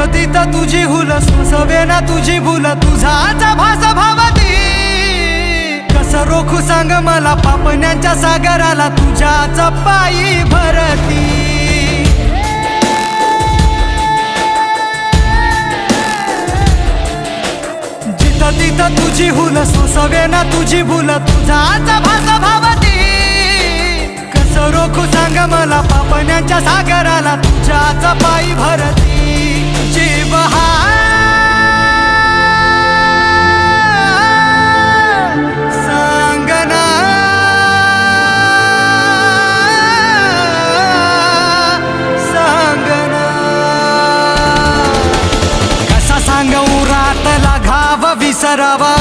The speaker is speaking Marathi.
तिथं तुझी हुल सोसवे ना तुझी भूल तुझाचा भास भावती कसं रोखू सांग मला पापण्यांच्या सागराला तुझ्याच पायी भरती जिथं तिथं तुझी हुल सोसवे ना तुझी भूल तुझाचा भास भावती कसं रोखू सांग मला पापण्यांच्या सागराला तुझ्याच पायी भरती जीव हा सांगना सांगना कसा सांगू रातला घाव विसरावा